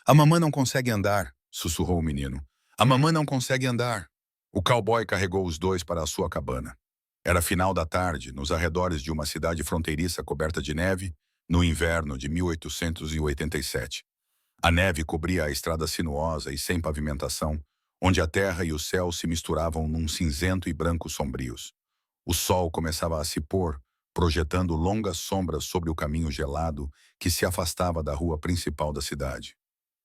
A mamã não consegue andar, sussurrou o menino. A mamã não consegue andar. O cowboy carregou os dois para a sua cabana. Era final da tarde, nos arredores de uma cidade fronteiriça coberta de neve, no inverno de 1887. A neve cobria a estrada sinuosa e sem pavimentação, onde a terra e o céu se misturavam num cinzento e branco sombrios. O sol começava a se pôr, projetando longas sombras sobre o caminho gelado que se afastava da rua principal da cidade.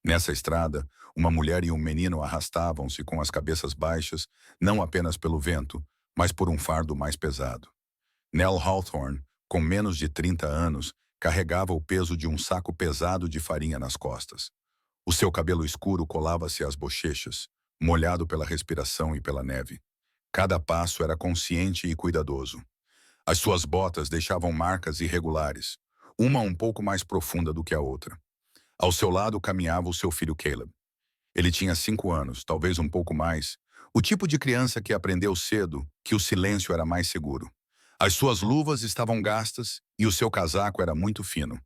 Nessa estrada, uma mulher e um menino arrastavam-se com as cabeças baixas, não apenas pelo vento, mas por um fardo mais pesado. Nell Hawthorne, com menos de 30 anos, carregava o peso de um saco pesado de farinha nas costas. O seu cabelo escuro colava-se às bochechas, molhado pela respiração e pela neve. Cada passo era consciente e cuidadoso. As suas botas deixavam marcas irregulares, uma um pouco mais profunda do que a outra. Ao seu lado caminhava o seu filho Caleb. Ele tinha 5 anos, talvez um pouco mais, o tipo de criança que aprendeu cedo que o silêncio era mais seguro. As suas luvas estavam gastas e o seu casaco era muito fino.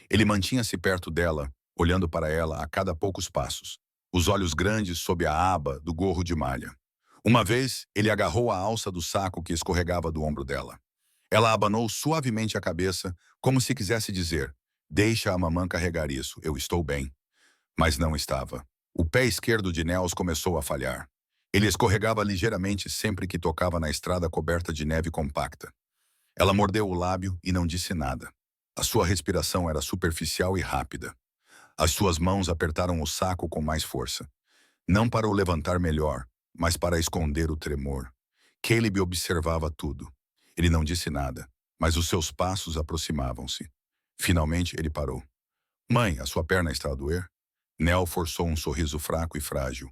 Ele mantinha-se perto dela, olhando para ela a cada poucos passos, os olhos grandes sob a aba do gorro de malha. Uma vez, ele agarrou a alça do saco que escorregava do ombro dela. Ela abanou suavemente a cabeça, como se quisesse dizer: "Deixa a mamã carregar isso, eu estou bem." Mas não estava. O pé esquerdo de Nels começou a falhar. Ele escorregava ligeiramente sempre que tocava na estrada coberta de neve compacta. Ela mordeu o lábio e não disse nada. A sua respiração era superficial e rápida. As suas mãos apertaram o saco com mais força. Não para o levantar melhor, mas para esconder o tremor. Caleb observava tudo. Ele não disse nada, mas os seus passos aproximavam-se. Finalmente ele parou. "Mãe, a sua perna está a doer?" Nell forçou um sorriso fraco e frágil.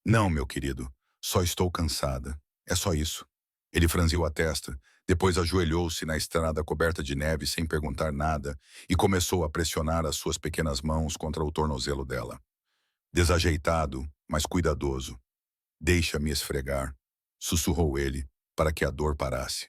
"Não, meu querido, só estou cansada. É só isso." Ele franziu a testa, depois ajoelhou-se na estrada coberta de neve sem perguntar nada e começou a pressionar as suas pequenas mãos contra o tornozelo dela. Desajeitado, mas cuidadoso. "Deixa-me esfregar", sussurrou ele, para que a dor parasse.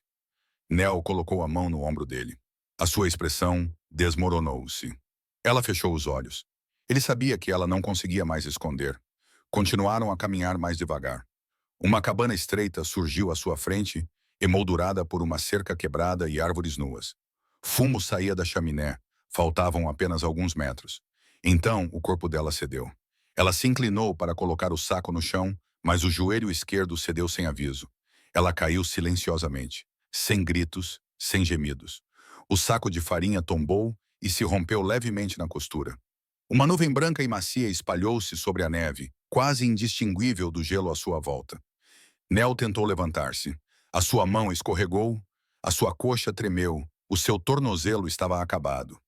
Nell colocou a mão no ombro dele. A sua expressão desmoronou-se. Ela fechou os olhos. Ele sabia que ela não conseguia mais esconder. Continuaram a caminhar mais devagar. Uma cabana estreita surgiu à sua frente, emoldurada por uma cerca quebrada e árvores nuas. Fumo saía da chaminé, faltavam apenas alguns metros. Então, o corpo dela cedeu. Ela se inclinou para colocar o saco no chão, mas o joelho esquerdo cedeu sem aviso. Ela caiu silenciosamente, sem gritos, sem gemidos. O saco de farinha tombou e se rompeu levemente na costura. Uma nuvem branca e macia espalhou-se sobre a neve, quase indistinguível do gelo à sua volta. Nell tentou levantar-se. A sua mão escorregou, a sua coxa tremeu, o seu tornozelo estava acabado.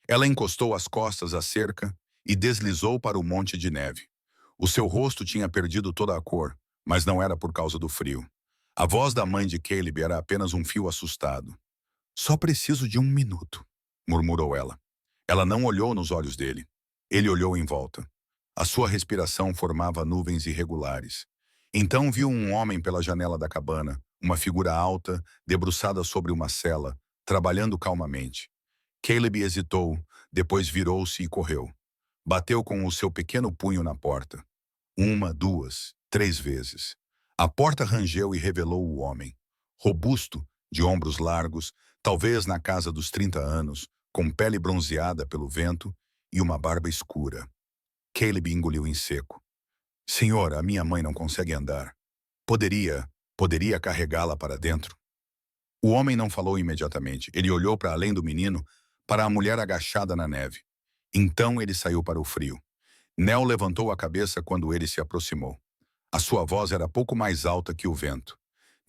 Ela encostou as costas à cerca e deslizou para o monte de neve. O seu rosto tinha perdido toda a cor, mas não era por causa do frio. A voz da mãe de Caleb era apenas um fio assustado. "Só preciso de 1 minuto", murmurou ela. Ela não olhou nos olhos dele. Ele olhou em volta. A sua respiração formava nuvens irregulares. Então viu um homem pela janela da cabana, uma figura alta, debruçada sobre uma sela, trabalhando calmamente. Caleb hesitou, depois virou-se e correu. Bateu com o seu pequeno punho na porta. 1, 2, 3 vezes. A porta rangeu e revelou o homem. Robusto, de ombros largos, talvez na casa dos 30 anos, com pele bronzeada pelo vento e uma barba escura. Caleb engoliu em seco. "Senhor, a minha mãe não consegue andar. Poderia carregá-la para dentro?" O homem não falou imediatamente. Ele olhou para além do menino, para a mulher agachada na neve. Então ele saiu para o frio. Nell levantou a cabeça quando ele se aproximou. A sua voz era pouco mais alta que o vento.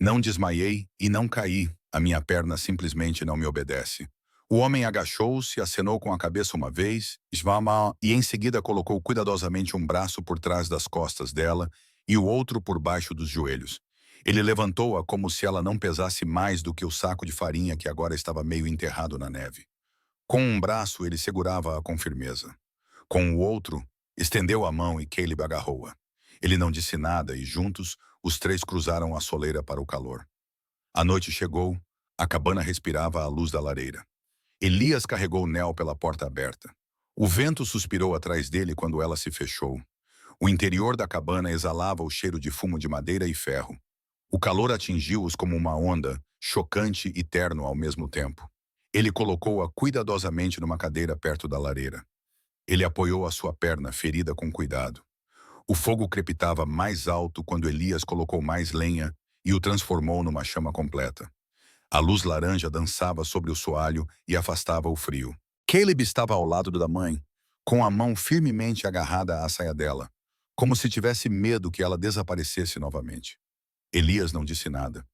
"Não desmaiei e não caí. A minha perna simplesmente não me obedece." O homem agachou-se, acenou com a cabeça uma vez, e em seguida colocou cuidadosamente um braço por trás das costas dela e o outro por baixo dos joelhos. Ele levantou-a como se ela não pesasse mais do que o saco de farinha que agora estava meio enterrado na neve. Com um braço, ele segurava-a com firmeza. Com o outro, estendeu a mão e Caleb agarrou-a. Ele não disse nada e, juntos, os três cruzaram a soleira para o calor. A noite chegou, a cabana respirava à luz da lareira. Elias carregou Nell pela porta aberta. O vento suspirou atrás dele quando ela se fechou. O interior da cabana exalava o cheiro de fumo de madeira e ferro. O calor atingiu-os como uma onda, chocante e terno ao mesmo tempo. Ele colocou-a cuidadosamente numa cadeira perto da lareira. Ele apoiou a sua perna ferida com cuidado. O fogo crepitava mais alto quando Elias colocou mais lenha e o transformou numa chama completa. A luz laranja dançava sobre o soalho e afastava o frio. Caleb estava ao lado da mãe, com a mão firmemente agarrada à saia dela, como se tivesse medo que ela desaparecesse novamente. Elias não disse nada.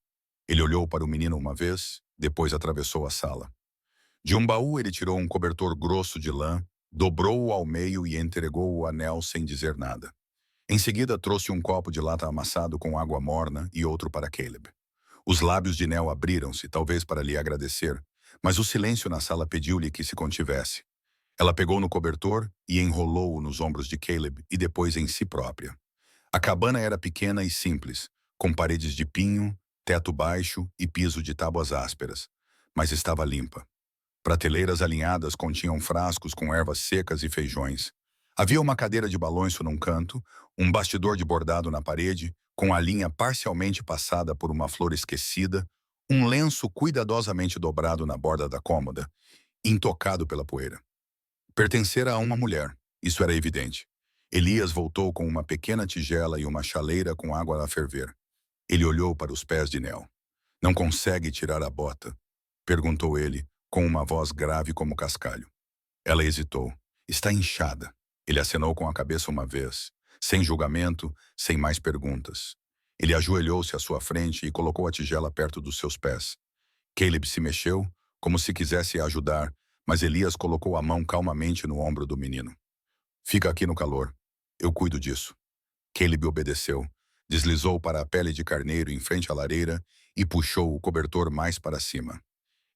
Ele olhou para o menino uma vez, depois atravessou a sala. De um baú ele tirou um cobertor grosso de lã, dobrou-o ao meio e entregou-o a Nel sem dizer nada. Em seguida trouxe um copo de lata amassado com água morna e outro para Caleb. Os lábios de Nel abriram-se, talvez para lhe agradecer, mas o silêncio na sala pediu-lhe que se contivesse. Ela pegou no cobertor e enrolou-o nos ombros de Caleb e depois em si própria. A cabana era pequena e simples, com paredes de pinho, teto baixo e piso de tábuas ásperas, mas estava limpa. Prateleiras alinhadas continham frascos com ervas secas e feijões. Havia uma cadeira de balanço num canto, um bastidor de bordado na parede, com a linha parcialmente passada por uma flor esquecida, um lenço cuidadosamente dobrado na borda da cômoda, intocado pela poeira. Pertencera a uma mulher, isso era evidente. Elias voltou com uma pequena tigela e uma chaleira com água a ferver. Ele olhou para os pés de Nel. "Não consegue tirar a bota?" perguntou ele, com uma voz grave como cascalho. Ela hesitou. "Está inchada." Ele acenou com a cabeça uma vez, sem julgamento, sem mais perguntas. Ele ajoelhou-se à sua frente e colocou a tigela perto dos seus pés. Caleb se mexeu, como se quisesse ajudar, mas Elias colocou a mão calmamente no ombro do menino. "Fica aqui no calor. Eu cuido disso." Caleb obedeceu, deslizou para a pele de carneiro em frente à lareira e puxou o cobertor mais para cima.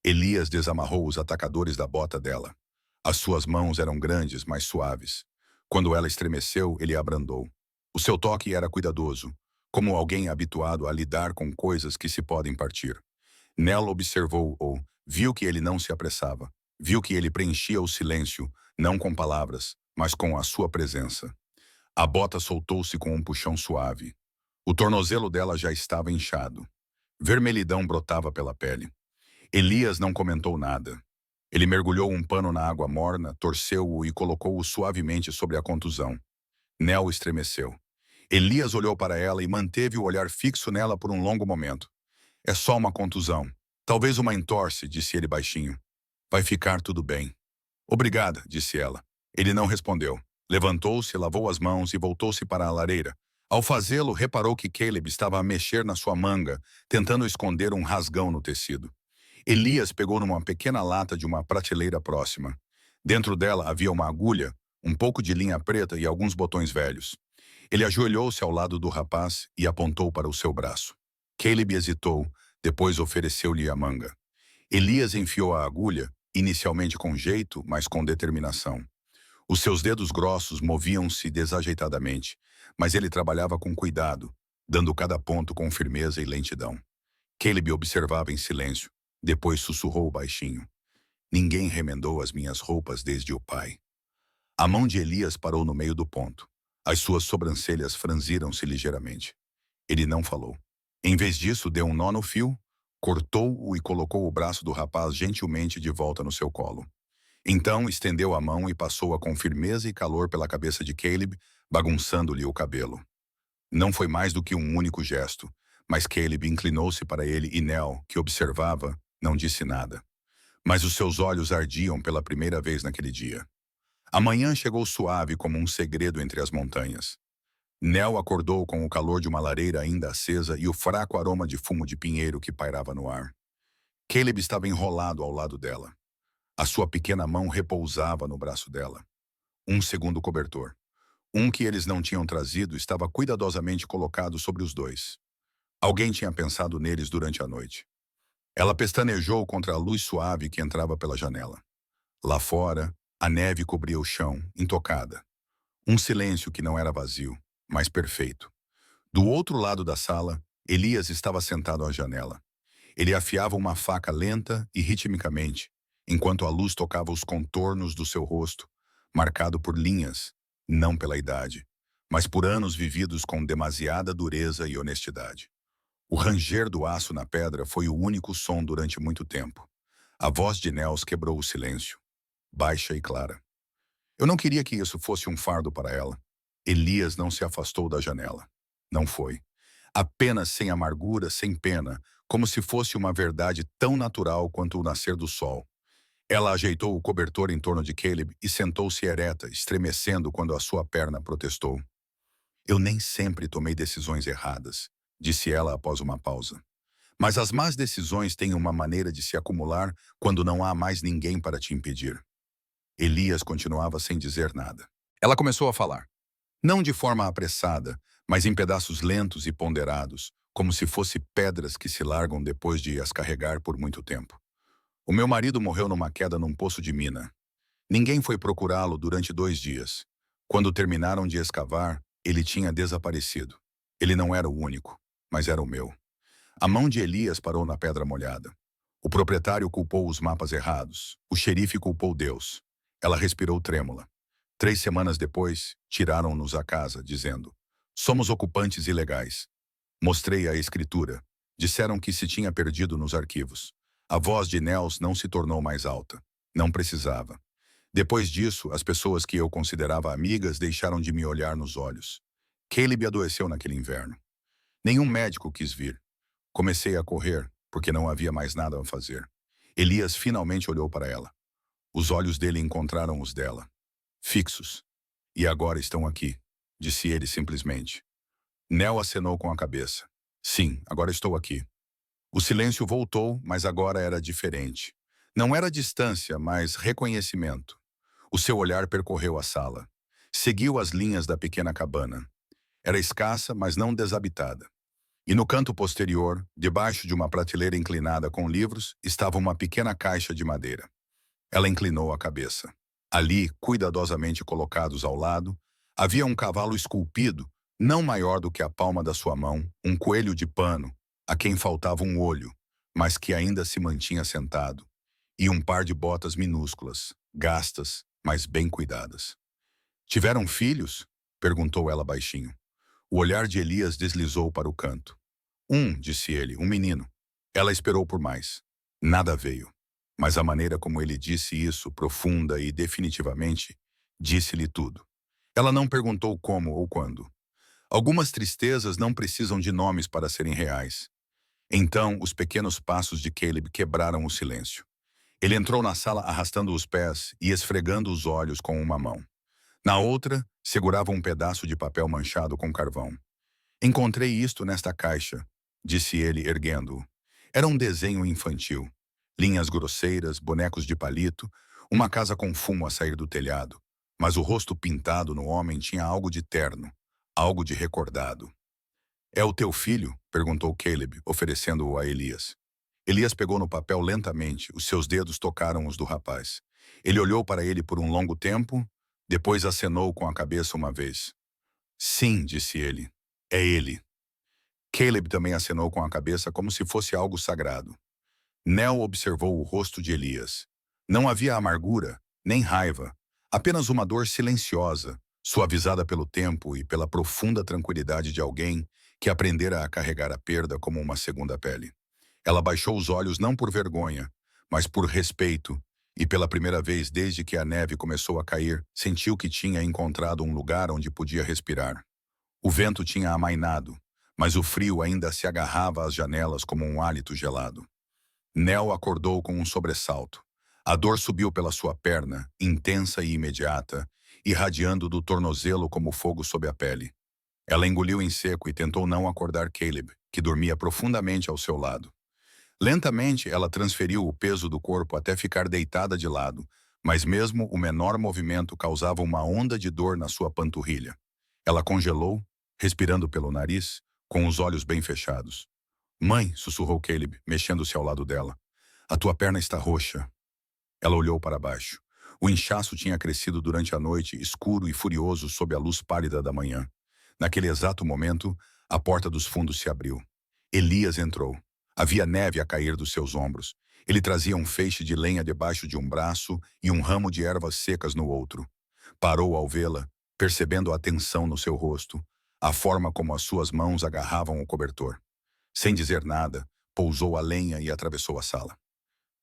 Elias desamarrou os atacadores da bota dela. As suas mãos eram grandes, mas suaves. Quando ela estremeceu, ele a abrandou. O seu toque era cuidadoso, como alguém habituado a lidar com coisas que se podem partir. Nell observou-o, viu que ele não se apressava, viu que ele preenchia o silêncio, não com palavras, mas com a sua presença. A bota soltou-se com um puxão suave. O tornozelo dela já estava inchado. Vermelhidão brotava pela pele. Elias não comentou nada. Ele mergulhou um pano na água morna, torceu-o e colocou-o suavemente sobre a contusão. Nell estremeceu. Elias olhou para ela e manteve o olhar fixo nela por um longo momento. "É só uma contusão. Talvez uma entorse", disse ele baixinho. "Vai ficar tudo bem." "Obrigada", disse ela. Ele não respondeu. Levantou-se, lavou as mãos e voltou-se para a lareira. Ao fazê-lo, reparou que Caleb estava a mexer na sua manga, tentando esconder um rasgão no tecido. Elias pegou numa pequena lata de uma prateleira próxima. Dentro dela havia uma agulha, um pouco de linha preta e alguns botões velhos. Ele ajoelhou-se ao lado do rapaz e apontou para o seu braço. Caleb hesitou, depois ofereceu-lhe a manga. Elias enfiou a agulha, inicialmente com jeito, mas com determinação. Os seus dedos grossos moviam-se desajeitadamente, mas ele trabalhava com cuidado, dando cada ponto com firmeza e lentidão. Caleb observava em silêncio, depois sussurrou baixinho. "Ninguém remendou as minhas roupas desde o pai." A mão de Elias parou no meio do ponto. As suas sobrancelhas franziram-se ligeiramente. Ele não falou. Em vez disso, deu um nó no fio, cortou-o e colocou o braço do rapaz gentilmente de volta no seu colo. Então estendeu a mão e passou-a com firmeza e calor pela cabeça de Caleb, bagunçando-lhe o cabelo. Não foi mais do que um único gesto, mas Caleb inclinou-se para ele e Nell, que observava, não disse nada. Mas os seus olhos ardiam pela primeira vez naquele dia. A manhã chegou suave como um segredo entre as montanhas. Nell acordou com o calor de uma lareira ainda acesa e o fraco aroma de fumo de pinheiro que pairava no ar. Caleb estava enrolado ao lado dela. A sua pequena mão repousava no braço dela. Um segundo cobertor. Um que eles não tinham trazido estava cuidadosamente colocado sobre os dois. Alguém tinha pensado neles durante a noite. Ela pestanejou contra a luz suave que entrava pela janela. Lá fora, a neve cobria o chão, intocada. Um silêncio que não era vazio, mas perfeito. Do outro lado da sala, Elias estava sentado à janela. Ele afiava uma faca lenta e ritmicamente, enquanto a luz tocava os contornos do seu rosto, marcado por linhas, não pela idade, mas por anos vividos com demasiada dureza e honestidade. O ranger do aço na pedra foi o único som durante muito tempo. A voz de Nels quebrou o silêncio, baixa e clara. Eu não queria que isso fosse um fardo para ela. Elias não se afastou da janela. Não foi. Apenas sem amargura, sem pena, como se fosse uma verdade tão natural quanto o nascer do sol. Ela ajeitou o cobertor em torno de Caleb e sentou-se ereta, estremecendo quando a sua perna protestou. Eu nem sempre tomei decisões erradas, disse ela após uma pausa. Mas as más decisões têm uma maneira de se acumular quando não há mais ninguém para te impedir. Elias continuava sem dizer nada. Ela começou a falar. Não de forma apressada, mas em pedaços lentos e ponderados, como se fossem pedras que se largam depois de as carregar por muito tempo. O meu marido morreu numa queda num poço de mina. Ninguém foi procurá-lo durante 2 dias. Quando terminaram de escavar, ele tinha desaparecido. Ele não era o único, mas era o meu. A mão de Elias parou na pedra molhada. O proprietário culpou os mapas errados. O xerife culpou Deus. Ela respirou trêmula. 3 semanas depois, tiraram-nos a casa, dizendo: somos ocupantes ilegais. Mostrei a escritura. Disseram que se tinha perdido nos arquivos. A voz de Nels não se tornou mais alta. Não precisava. Depois disso, as pessoas que eu considerava amigas deixaram de me olhar nos olhos. Caleb adoeceu naquele inverno. Nenhum médico quis vir. Comecei a correr, porque não havia mais nada a fazer. Elias finalmente olhou para ela. Os olhos dele encontraram os dela. Fixos. E agora estão aqui, disse ele simplesmente. Nel acenou com a cabeça. Sim, agora estou aqui. O silêncio voltou, mas agora era diferente. Não era distância, mas reconhecimento. O seu olhar percorreu a sala. Seguiu as linhas da pequena cabana. Era escassa, mas não desabitada. E no canto posterior, debaixo de uma prateleira inclinada com livros, estava uma pequena caixa de madeira. Ela inclinou a cabeça. Ali, cuidadosamente colocados ao lado, havia um cavalo esculpido, não maior do que a palma da sua mão, um coelho de pano, a quem faltava um olho, mas que ainda se mantinha sentado, e um par de botas minúsculas, gastas, mas bem cuidadas. Tiveram filhos? Perguntou ela baixinho. O olhar de Elias deslizou para o canto. Disse ele, um menino. Ela esperou por mais. Nada veio. Mas a maneira como ele disse isso, profunda e definitivamente, disse-lhe tudo. Ela não perguntou como ou quando. Algumas tristezas não precisam de nomes para serem reais. Então, os pequenos passos de Caleb quebraram o silêncio. Ele entrou na sala arrastando os pés e esfregando os olhos com uma mão. Na outra, segurava um pedaço de papel manchado com carvão. Encontrei isto nesta caixa, disse ele, erguendo-o. Era um desenho infantil. Linhas grosseiras, bonecos de palito, uma casa com fumo a sair do telhado. Mas o rosto pintado no homem tinha algo de terno, algo de recordado. É o teu filho? Perguntou Caleb, oferecendo-o a Elias. Elias pegou no papel lentamente, os seus dedos tocaram os do rapaz. Ele olhou para ele por um longo tempo, depois acenou com a cabeça uma vez. Sim, disse ele. É ele. Caleb também acenou com a cabeça como se fosse algo sagrado. Nel observou o rosto de Elias. Não havia amargura, nem raiva, apenas uma dor silenciosa, suavizada pelo tempo e pela profunda tranquilidade de alguém que aprendera a carregar a perda como uma segunda pele. Ela baixou os olhos não por vergonha, mas por respeito, e pela primeira vez desde que a neve começou a cair, sentiu que tinha encontrado um lugar onde podia respirar. O vento tinha amainado, mas o frio ainda se agarrava às janelas como um hálito gelado. Nel acordou com um sobressalto. A dor subiu pela sua perna, intensa e imediata, irradiando do tornozelo como fogo sob a pele. Ela engoliu em seco e tentou não acordar Caleb, que dormia profundamente ao seu lado. Lentamente, ela transferiu o peso do corpo até ficar deitada de lado, mas mesmo o menor movimento causava uma onda de dor na sua panturrilha. Ela congelou, respirando pelo nariz, com os olhos bem fechados. Mãe, sussurrou Caleb, mexendo-se ao lado dela. A tua perna está roxa. Ela olhou para baixo. O inchaço tinha crescido durante a noite, escuro e furioso sob a luz pálida da manhã. Naquele exato momento, a porta dos fundos se abriu. Elias entrou. Havia neve a cair dos seus ombros. Ele trazia um feixe de lenha debaixo de um braço e um ramo de ervas secas no outro. Parou ao vê-la, percebendo a tensão no seu rosto, a forma como as suas mãos agarravam o cobertor. Sem dizer nada, pousou a lenha e atravessou a sala.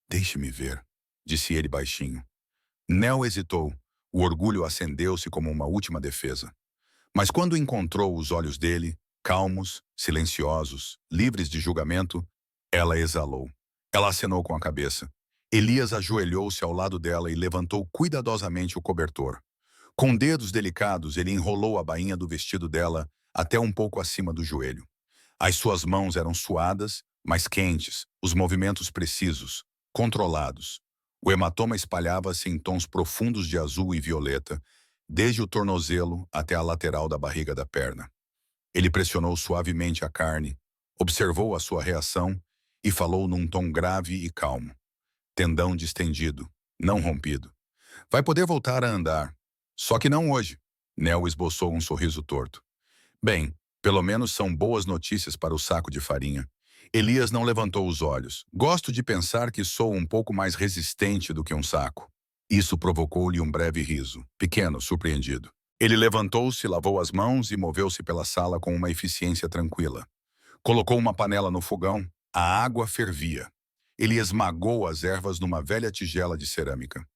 Deixe-me ver, disse ele baixinho. Nell hesitou. O orgulho acendeu-se como uma última defesa. Mas quando encontrou os olhos dele, calmos, silenciosos, livres de julgamento, ela exalou. Ela acenou com a cabeça. Elias ajoelhou-se ao lado dela e levantou cuidadosamente o cobertor. Com dedos delicados, ele enrolou a bainha do vestido dela até um pouco acima do joelho. As suas mãos eram suadas, mas quentes, os movimentos precisos, controlados. O hematoma espalhava-se em tons profundos de azul e violeta, desde o tornozelo até a lateral da barriga da perna. Ele pressionou suavemente a carne, observou a sua reação e falou num tom grave e calmo. Tendão distendido, não rompido. Vai poder voltar a andar. Só que não hoje. Nell esboçou um sorriso torto. Bem, pelo menos são boas notícias para o saco de farinha. Elias não levantou os olhos. Gosto de pensar que sou um pouco mais resistente do que um saco. Isso provocou-lhe um breve riso, pequeno, surpreendido. Ele levantou-se, lavou as mãos e moveu-se pela sala com uma eficiência tranquila. Colocou uma panela no fogão. A água fervia. Ele esmagou as ervas numa velha tigela de cerâmica.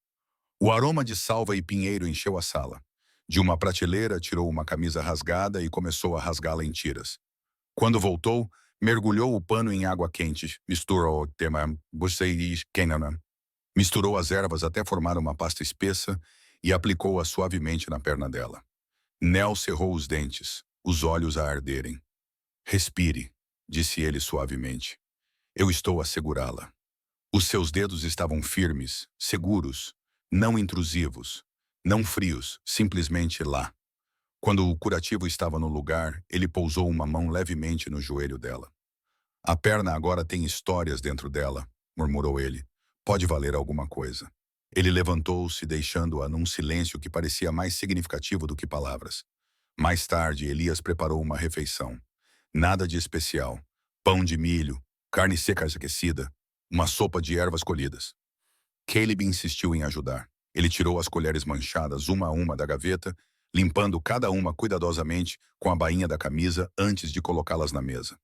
O aroma de salva e pinheiro encheu a sala. De uma prateleira, tirou uma camisa rasgada e começou a rasgá-la em tiras. Quando voltou, mergulhou o pano em água quente, misturou as ervas até formar uma pasta espessa e aplicou-a suavemente na perna dela. Nell cerrou os dentes, os olhos a arderem. Respire, disse ele suavemente. Eu estou a segurá-la. Os seus dedos estavam firmes, seguros, não intrusivos, não frios, simplesmente lá. Quando o curativo estava no lugar, ele pousou uma mão levemente no joelho dela. A perna agora tem histórias dentro dela, murmurou ele. Pode valer alguma coisa. Ele levantou-se, deixando-a num silêncio que parecia mais significativo do que palavras. Mais tarde, Elias preparou uma refeição. Nada de especial. Pão de milho, carne seca aquecida, uma sopa de ervas colhidas. Caleb insistiu em ajudar. Ele tirou as colheres manchadas uma a uma da gaveta, limpando cada uma cuidadosamente com a bainha da camisa antes de colocá-las na mesa.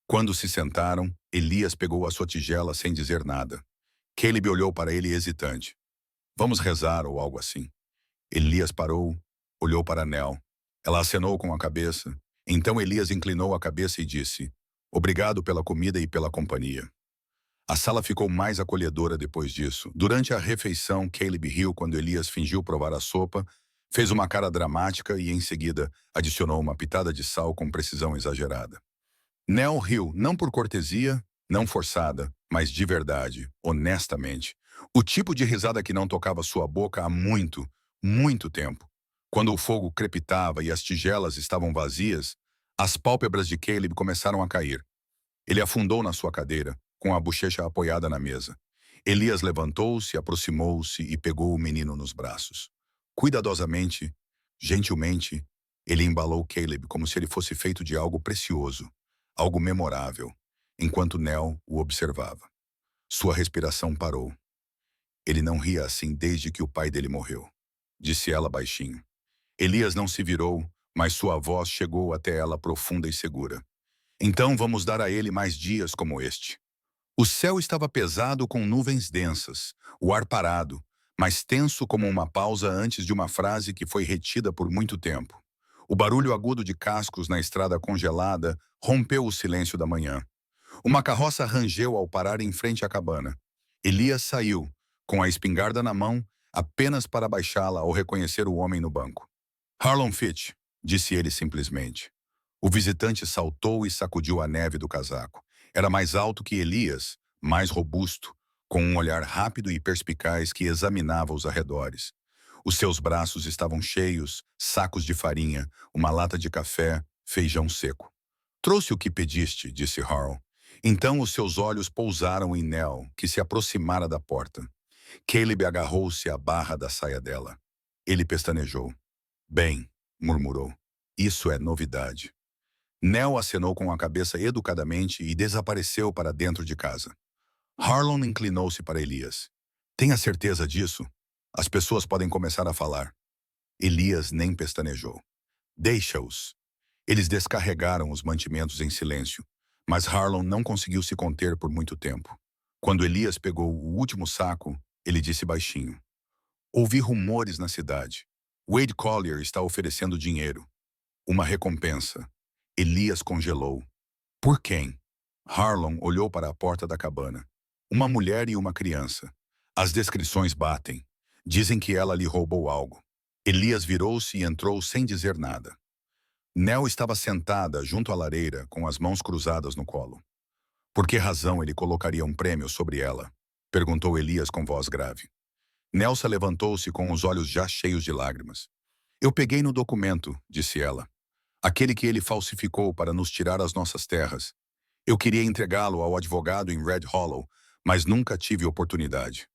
Quando se sentaram, Elias pegou a sua tigela sem dizer nada. Caleb olhou para ele hesitante. Vamos rezar ou algo assim. Elias parou, olhou para Nell. Ela acenou com a cabeça. Então Elias inclinou a cabeça e disse, obrigado pela comida e pela companhia. A sala ficou mais acolhedora depois disso. Durante a refeição, Caleb riu quando Elias fingiu provar a sopa, fez uma cara dramática e, em seguida, adicionou uma pitada de sal com precisão exagerada. Nell riu, não por cortesia, não forçada, mas de verdade, honestamente. O tipo de risada que não tocava sua boca há muito, muito tempo. Quando o fogo crepitava e as tigelas estavam vazias, as pálpebras de Caleb começaram a cair. Ele afundou na sua cadeira, com a bochecha apoiada na mesa. Elias levantou-se, aproximou-se e pegou o menino nos braços. Cuidadosamente, gentilmente, ele embalou Caleb como se ele fosse feito de algo precioso, algo memorável, enquanto Nell o observava. Sua respiração parou. Ele não ria assim desde que o pai dele morreu, disse ela baixinho. Elias não se virou, mas sua voz chegou até ela profunda e segura. Então vamos dar a ele mais dias como este. O céu estava pesado com nuvens densas, o ar parado, mas tenso como uma pausa antes de uma frase que foi retida por muito tempo. O barulho agudo de cascos na estrada congelada rompeu o silêncio da manhã. Uma carroça rangeu ao parar em frente à cabana. Elias saiu, com a espingarda na mão, apenas para baixá-la ao reconhecer o homem no banco. Harlan Fitch, disse ele simplesmente. O visitante saltou e sacudiu a neve do casaco. Era mais alto que Elias, mais robusto, com um olhar rápido e perspicaz que examinava os arredores. Os seus braços estavam cheios, sacos de farinha, uma lata de café, feijão seco. Trouxe o que pediste, disse Harl. Então os seus olhos pousaram em Nell, que se aproximara da porta. Caleb agarrou-se à barra da saia dela. Ele pestanejou. Bem, murmurou. Isso é novidade. Nell acenou com a cabeça educadamente e desapareceu para dentro de casa. Harlan inclinou-se para Elias. Tenha certeza disso? As pessoas podem começar a falar. Elias nem pestanejou. Deixa-os. Eles descarregaram os mantimentos em silêncio, mas Harlon não conseguiu se conter por muito tempo. Quando Elias pegou o último saco, ele disse baixinho: ouvi rumores na cidade. Wade Collier está oferecendo dinheiro. Uma recompensa. Elias congelou. Por quem? Harlon olhou para a porta da cabana. Uma mulher e uma criança. As descrições batem. Dizem que ela lhe roubou algo. Elias virou-se e entrou sem dizer nada. Nell estava sentada junto à lareira, com as mãos cruzadas no colo. Por que razão ele colocaria um prêmio sobre ela? Perguntou Elias com voz grave. Nelsa levantou-se com os olhos já cheios de lágrimas. Eu peguei no documento, disse ela. Aquele que ele falsificou para nos tirar as nossas terras. Eu queria entregá-lo ao advogado em Red Hollow, mas nunca tive oportunidade.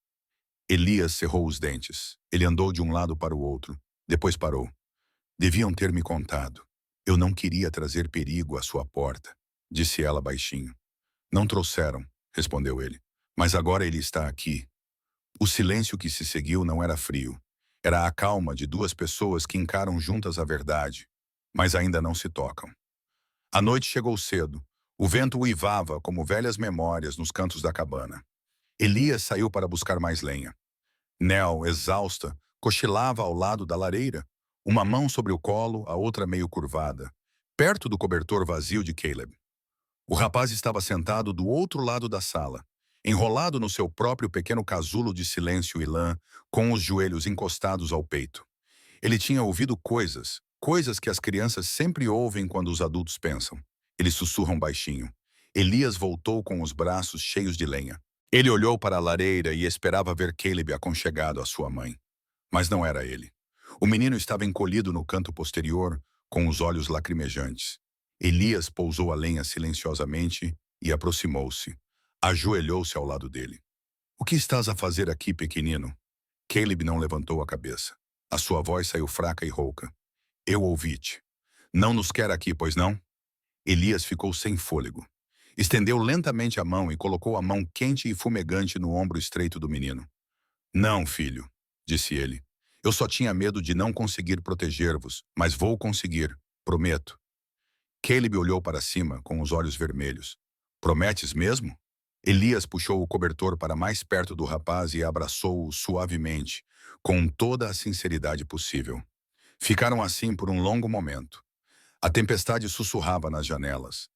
Elias cerrou os dentes. Ele andou de um lado para o outro. Depois parou. Deviam ter me contado. Eu não queria trazer perigo à sua porta, disse ela baixinho. Não trouxeram, respondeu ele. Mas agora ele está aqui. O silêncio que se seguiu não era frio. Era a calma de duas pessoas que encaram juntas a verdade, mas ainda não se tocam. A noite chegou cedo. O vento uivava como velhas memórias nos cantos da cabana. Elias saiu para buscar mais lenha. Nell, exausta, cochilava ao lado da lareira, uma mão sobre o colo, a outra meio curvada, perto do cobertor vazio de Caleb. O rapaz estava sentado do outro lado da sala, enrolado no seu próprio pequeno casulo de silêncio e lã, com os joelhos encostados ao peito. Ele tinha ouvido coisas que as crianças sempre ouvem quando os adultos pensam. Eles sussurram baixinho. Elias voltou com os braços cheios de lenha. Ele olhou para a lareira e esperava ver Caleb aconchegado à sua mãe. Mas não era ele. O menino estava encolhido no canto posterior, com os olhos lacrimejantes. Elias pousou a lenha silenciosamente e aproximou-se. Ajoelhou-se ao lado dele. O que estás a fazer aqui, pequenino? Caleb não levantou a cabeça. A sua voz saiu fraca e rouca. Eu ouvi-te. Não nos quer aqui, pois não? Elias ficou sem fôlego. Estendeu lentamente a mão e colocou a mão quente e fumegante no ombro estreito do menino. Não, filho, disse ele. Eu só tinha medo de não conseguir proteger-vos, mas vou conseguir, prometo. Caleb olhou para cima, com os olhos vermelhos. Prometes mesmo? Elias puxou o cobertor para mais perto do rapaz e abraçou-o suavemente, com toda a sinceridade possível. Ficaram assim por um longo momento. A tempestade sussurrava nas janelas.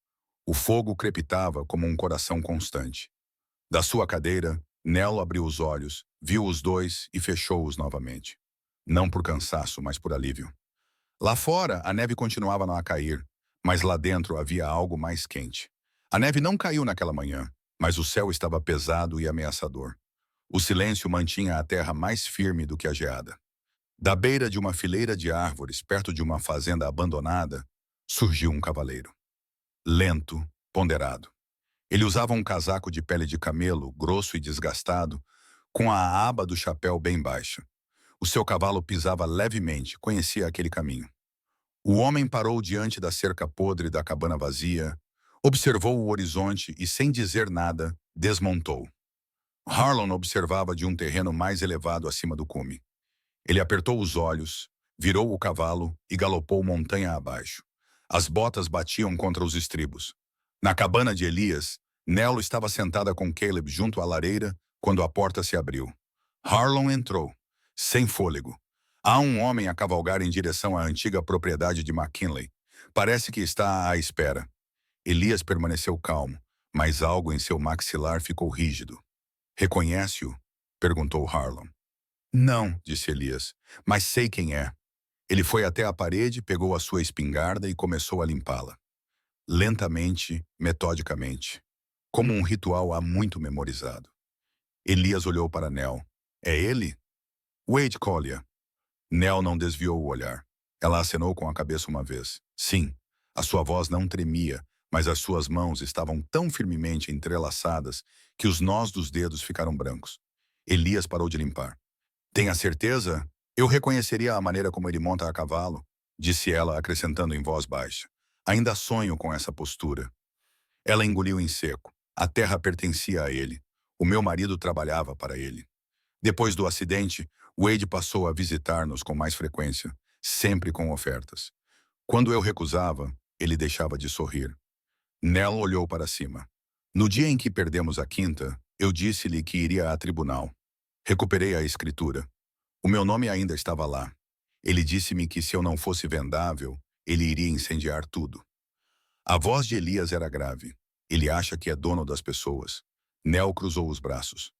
O fogo crepitava como um coração constante. Da sua cadeira, Nell abriu os olhos, viu os dois e fechou-os novamente. Não por cansaço, mas por alívio. Lá fora, a neve continuava a cair, mas lá dentro havia algo mais quente. A neve não caiu naquela manhã, mas o céu estava pesado e ameaçador. O silêncio mantinha a terra mais firme do que a geada. Da beira de uma fileira de árvores, perto de uma fazenda abandonada, surgiu um cavaleiro. Lento, ponderado. Ele usava um casaco de pele de camelo, grosso e desgastado, com a aba do chapéu bem baixa. O seu cavalo pisava levemente, conhecia aquele caminho. O homem parou diante da cerca podre da cabana vazia, observou o horizonte e, sem dizer nada, desmontou. Harlon observava de um terreno mais elevado acima do cume. Ele apertou os olhos, virou o cavalo e galopou montanha abaixo. As botas batiam contra os estribos. Na cabana de Elias, Nell estava sentada com Caleb junto à lareira quando a porta se abriu. Harlon entrou, sem fôlego. Há um homem a cavalgar em direção à antiga propriedade de McKinley. Parece que está à espera. Elias permaneceu calmo, mas algo em seu maxilar ficou rígido. Reconhece-o? Perguntou Harlon. Não, disse Elias, mas sei quem é. Ele foi até a parede, pegou a sua espingarda e começou a limpá-la. Lentamente, metodicamente. Como um ritual há muito memorizado. Elias olhou para Nell. É ele? Wade Collier. Nell não desviou o olhar. Ela acenou com a cabeça uma vez. Sim, a sua voz não tremia, mas as suas mãos estavam tão firmemente entrelaçadas que os nós dos dedos ficaram brancos. Elias parou de limpar. Tenha certeza? Eu reconheceria a maneira como ele monta a cavalo, disse ela, acrescentando em voz baixa. Ainda sonho com essa postura. Ela engoliu em seco. A terra pertencia a ele. O meu marido trabalhava para ele. Depois do acidente, Wade passou a visitar-nos com mais frequência, sempre com ofertas. Quando eu recusava, ele deixava de sorrir. Nell olhou para cima. No dia em que perdemos a quinta, eu disse-lhe que iria a tribunal. Recuperei a escritura. O meu nome ainda estava lá. Ele disse-me que se eu não fosse vendável, ele iria incendiar tudo. A voz de Elias era grave. Ele acha que é dono das pessoas. Nell cruzou os braços.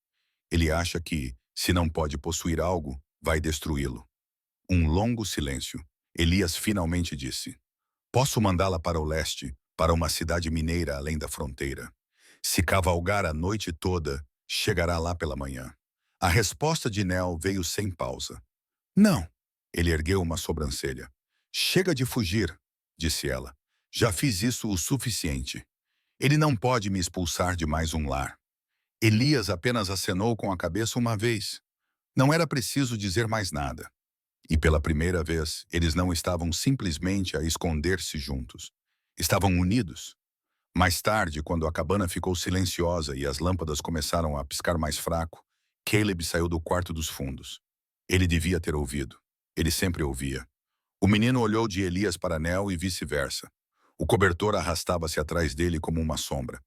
Ele acha que, se não pode possuir algo, vai destruí-lo. Um longo silêncio. Elias finalmente disse: Posso mandá-la para o leste, para uma cidade mineira além da fronteira. Se cavalgar a noite toda, chegará lá pela manhã. A resposta de Nell veio sem pausa. Não. Ele ergueu uma sobrancelha. Chega de fugir, disse ela. Já fiz isso o suficiente. Ele não pode me expulsar de mais um lar. Elias apenas acenou com a cabeça uma vez. Não era preciso dizer mais nada. E pela primeira vez, eles não estavam simplesmente a esconder-se juntos. Estavam unidos. Mais tarde, quando a cabana ficou silenciosa e as lâmpadas começaram a piscar mais fraco, Caleb saiu do quarto dos fundos. Ele devia ter ouvido. Ele sempre ouvia. O menino olhou de Elias para Nell e vice-versa. O cobertor arrastava-se atrás dele como uma sombra.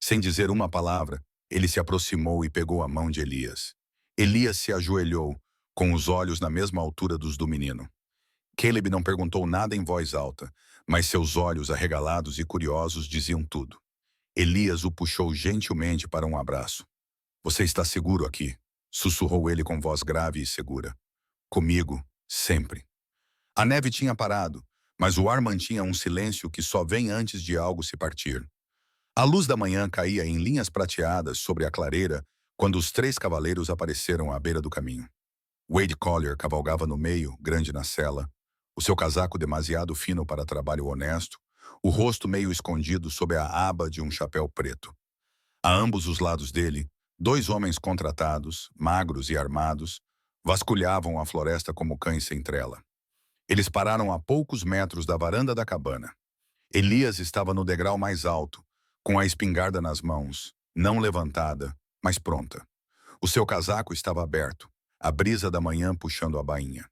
Sem dizer uma palavra, ele se aproximou e pegou a mão de Elias. Elias se ajoelhou, com os olhos na mesma altura dos do menino. Caleb não perguntou nada em voz alta, mas seus olhos arregalados e curiosos diziam tudo. Elias o puxou gentilmente para um abraço. Você está seguro aqui? Sussurrou ele com voz grave e segura. Comigo, sempre. A neve tinha parado, mas o ar mantinha um silêncio que só vem antes de algo se partir. A luz da manhã caía em linhas prateadas sobre a clareira quando os 3 cavaleiros apareceram à beira do caminho. Wade Collier cavalgava no meio, grande na sela, o seu casaco demasiado fino para trabalho honesto, o rosto meio escondido sob a aba de um chapéu preto. A ambos os lados dele, 2 homens contratados, magros e armados, vasculhavam a floresta como cães sem trela. Eles pararam a poucos metros da varanda da cabana. Elias estava no degrau mais alto, com a espingarda nas mãos, não levantada, mas pronta. O seu casaco estava aberto, a brisa da manhã puxando a bainha.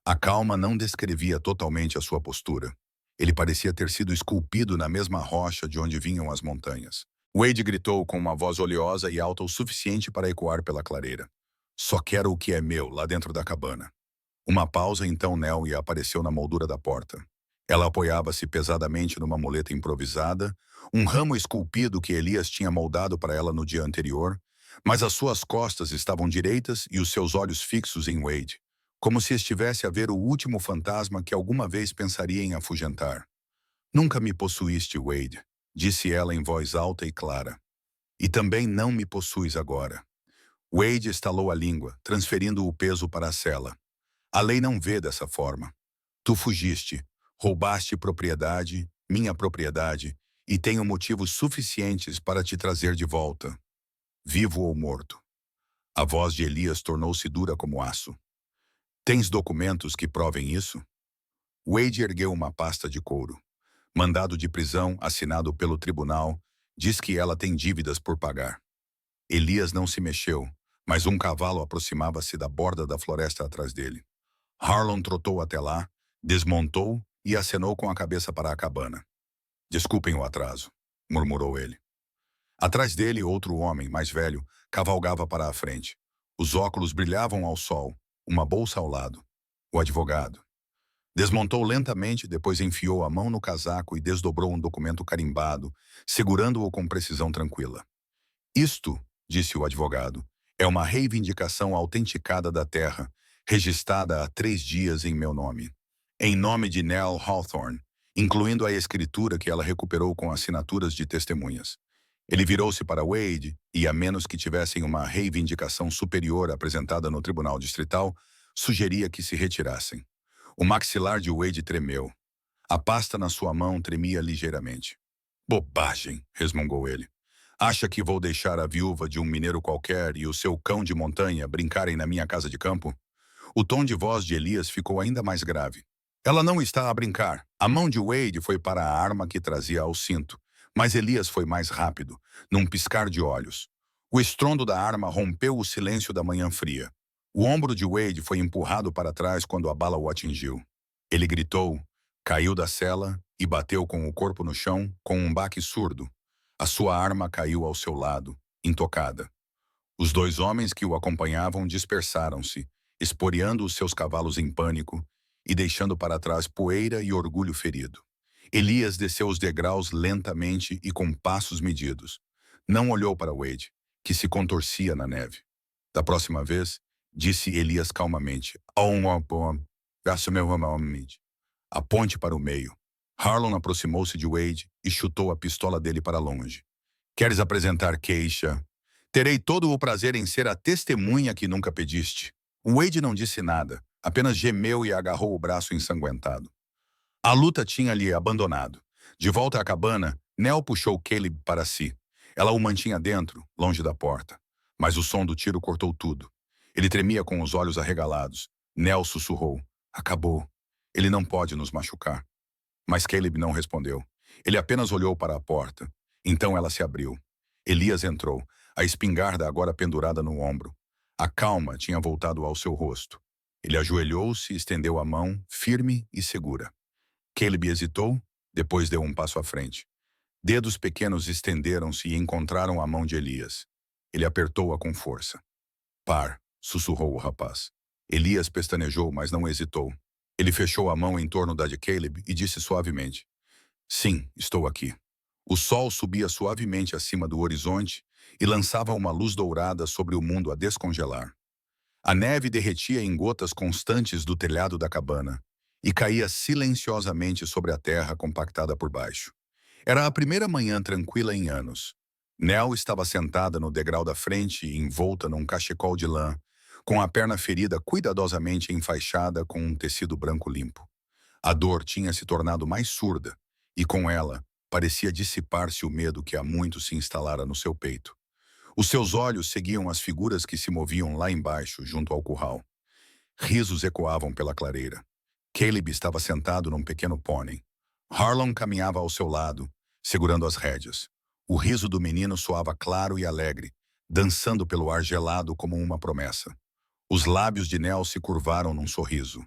A calma não descrevia totalmente a sua postura. Ele parecia ter sido esculpido na mesma rocha de onde vinham as montanhas. Wade gritou com uma voz oleosa e alta o suficiente para ecoar pela clareira. Só quero o que é meu, lá dentro da cabana. Uma pausa, então Nell apareceu na moldura da porta. Ela apoiava-se pesadamente numa muleta improvisada, um ramo esculpido que Elias tinha moldado para ela no dia anterior, mas as suas costas estavam direitas e os seus olhos fixos em Wade, como se estivesse a ver o último fantasma que alguma vez pensaria em afugentar. Nunca me possuíste, Wade, disse ela em voz alta e clara. E também não me possuis agora. Wade estalou a língua, transferindo o peso para a cela. A lei não vê dessa forma. Tu fugiste, roubaste propriedade, minha propriedade, e tenho motivos suficientes para te trazer de volta, vivo ou morto. A voz de Elias tornou-se dura como aço. Tens documentos que provem isso? Wade ergueu uma pasta de couro. Mandado de prisão assinado pelo tribunal diz que ela tem dívidas por pagar. Elias não se mexeu, mas um cavalo aproximava-se da borda da floresta atrás dele. Harlan trotou até lá, desmontou e acenou com a cabeça para a cabana. Desculpem o atraso, murmurou ele. Atrás dele, outro homem, mais velho, cavalgava para a frente. Os óculos brilhavam ao sol, uma bolsa ao lado. O advogado. Desmontou lentamente, depois enfiou a mão no casaco e desdobrou um documento carimbado, segurando-o com precisão tranquila. Isto, disse o advogado, é uma reivindicação autenticada da terra, registrada há 3 dias em meu nome. Em nome de Nell Hawthorne, incluindo a escritura que ela recuperou com assinaturas de testemunhas. Ele virou-se para Wade e, a menos que tivessem uma reivindicação superior apresentada no tribunal distrital, sugeria que se retirassem. O maxilar de Wade tremeu. A pasta na sua mão tremia ligeiramente. Bobagem, resmungou ele. Acha que vou deixar a viúva de um mineiro qualquer e o seu cão de montanha brincarem na minha casa de campo? O tom de voz de Elias ficou ainda mais grave. Ela não está a brincar. A mão de Wade foi para a arma que trazia ao cinto, mas Elias foi mais rápido, num piscar de olhos. O estrondo da arma rompeu o silêncio da manhã fria. O ombro de Wade foi empurrado para trás quando a bala o atingiu. Ele gritou, caiu da cela e bateu com o corpo no chão com um baque surdo. A sua arma caiu ao seu lado, intocada. Os dois homens que o acompanhavam dispersaram-se, esporeando os seus cavalos em pânico e deixando para trás poeira e orgulho ferido. Elias desceu os degraus lentamente e com passos medidos. Não olhou para Wade, que se contorcia na neve. Da próxima vez, disse Elias calmamente, aponte para o meio. Harlan aproximou-se de Wade e chutou a pistola dele para longe. Queres apresentar queixa? Terei todo o prazer em ser a testemunha que nunca pediste. Wade não disse nada, apenas gemeu e agarrou o braço ensanguentado. A luta tinha-lhe abandonado. De volta à cabana, Nell puxou Caleb para si. Ela o mantinha dentro, longe da porta. Mas o som do tiro cortou tudo. Ele tremia com os olhos arregalados. Nell sussurrou. Acabou. Ele não pode nos machucar. Mas Caleb não respondeu. Ele apenas olhou para a porta. Então ela se abriu. Elias entrou, a espingarda agora pendurada no ombro. A calma tinha voltado ao seu rosto. Ele ajoelhou-se e estendeu a mão, firme e segura. Caleb hesitou, depois deu um passo à frente. Dedos pequenos estenderam-se e encontraram a mão de Elias. Ele apertou-a com força. Par, sussurrou o rapaz. Elias pestanejou, mas não hesitou. Ele fechou a mão em torno da de Caleb e disse suavemente. Sim, estou aqui. O sol subia suavemente acima do horizonte e lançava uma luz dourada sobre o mundo a descongelar. A neve derretia em gotas constantes do telhado da cabana e caía silenciosamente sobre a terra compactada por baixo. Era a primeira manhã tranquila em anos. Nell estava sentada no degrau da frente, envolta num cachecol de lã, com a perna ferida cuidadosamente enfaixada com um tecido branco limpo. A dor tinha se tornado mais surda, e com ela parecia dissipar-se o medo que há muito se instalara no seu peito. Os seus olhos seguiam as figuras que se moviam lá embaixo, junto ao curral. Risos ecoavam pela clareira. Caleb estava sentado num pequeno pônei. Harlan caminhava ao seu lado, segurando as rédeas. O riso do menino soava claro e alegre, dançando pelo ar gelado como uma promessa. Os lábios de Nell se curvaram num sorriso.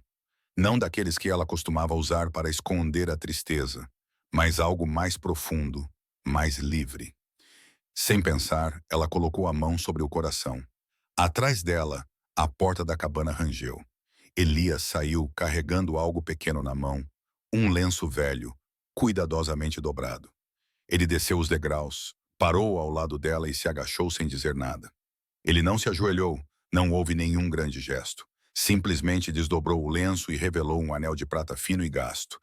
Não daqueles que ela costumava usar para esconder a tristeza, mas algo mais profundo, mais livre. Sem pensar, ela colocou a mão sobre o coração. Atrás dela, a porta da cabana rangeu. Elias saiu carregando algo pequeno na mão, um lenço velho, cuidadosamente dobrado. Ele desceu os degraus, parou ao lado dela e se agachou sem dizer nada. Ele não se ajoelhou, não houve nenhum grande gesto. Simplesmente desdobrou o lenço e revelou um anel de prata fino e gasto.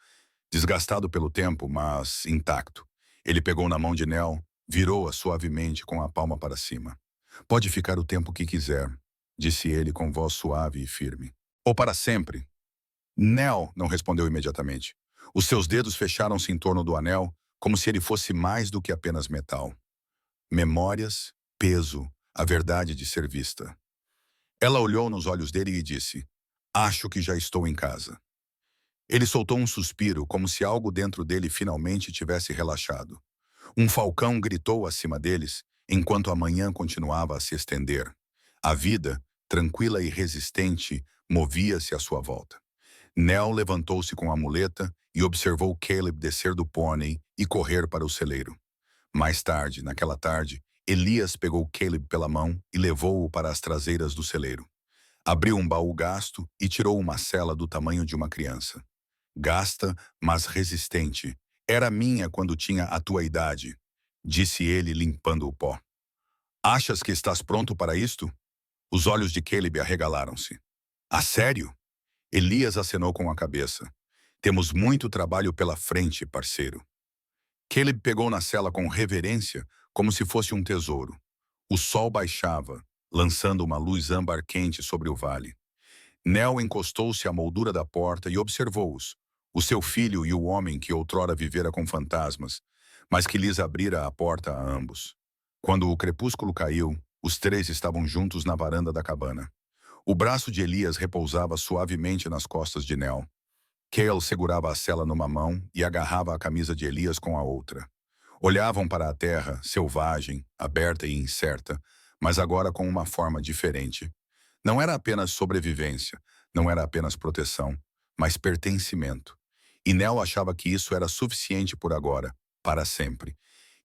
Desgastado pelo tempo, mas intacto. Ele pegou na mão de Nell, virou-a suavemente com a palma para cima. Pode ficar o tempo que quiser, disse ele com voz suave e firme. Ou para sempre. Nell não respondeu imediatamente. Os seus dedos fecharam-se em torno do anel, como se ele fosse mais do que apenas metal. Memórias, peso, a verdade de ser vista. Ela olhou nos olhos dele e disse, acho que já estou em casa. Ele soltou um suspiro, como se algo dentro dele finalmente tivesse relaxado. Um falcão gritou acima deles, enquanto a manhã continuava a se estender. A vida, tranquila e resistente, movia-se à sua volta. Nell levantou-se com a muleta e observou Caleb descer do pônei e correr para o celeiro. Mais tarde, naquela tarde, Elias pegou Caleb pela mão e levou-o para as traseiras do celeiro. Abriu um baú gasto e tirou uma cela do tamanho de uma criança. Gasta, mas resistente. Era minha quando tinha a tua idade, disse ele limpando o pó. Achas que estás pronto para isto? Os olhos de Caleb arregalaram-se. A sério? Elias acenou com a cabeça. Temos muito trabalho pela frente, parceiro. Caleb pegou na cela com reverência, como se fosse um tesouro. O sol baixava, lançando uma luz âmbar quente sobre o vale. Nell encostou-se à moldura da porta e observou-os, o seu filho e o homem que outrora vivera com fantasmas, mas que lhes abrira a porta a ambos. Quando o crepúsculo caiu, os três estavam juntos na varanda da cabana. O braço de Elias repousava suavemente nas costas de Nell. Cale segurava a cela numa mão e agarrava a camisa de Elias com a outra. Olhavam para a terra, selvagem, aberta e incerta, mas agora com uma forma diferente. Não era apenas sobrevivência, não era apenas proteção, mas pertencimento. E Nell achava que isso era suficiente por agora, para sempre.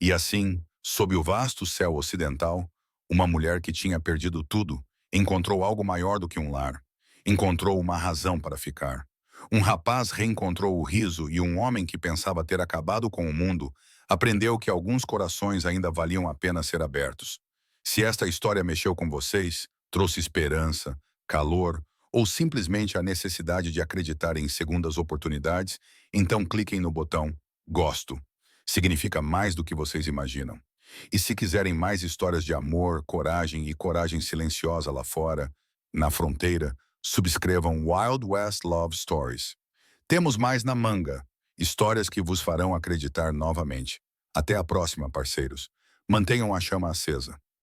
E assim, sob o vasto céu ocidental, uma mulher que tinha perdido tudo encontrou algo maior do que um lar. Encontrou uma razão para ficar. Um rapaz reencontrou o riso e um homem que pensava ter acabado com o mundo aprendeu que alguns corações ainda valiam a pena ser abertos. Se esta história mexeu com vocês, trouxe esperança, calor ou simplesmente a necessidade de acreditar em segundas oportunidades, então cliquem no botão Gosto. Significa mais do que vocês imaginam. E se quiserem mais histórias de amor, coragem e coragem silenciosa lá fora, na fronteira, subscrevam Wild West Love Stories. Temos mais na manga, histórias que vos farão acreditar novamente. Até a próxima, parceiros. Mantenham a chama acesa.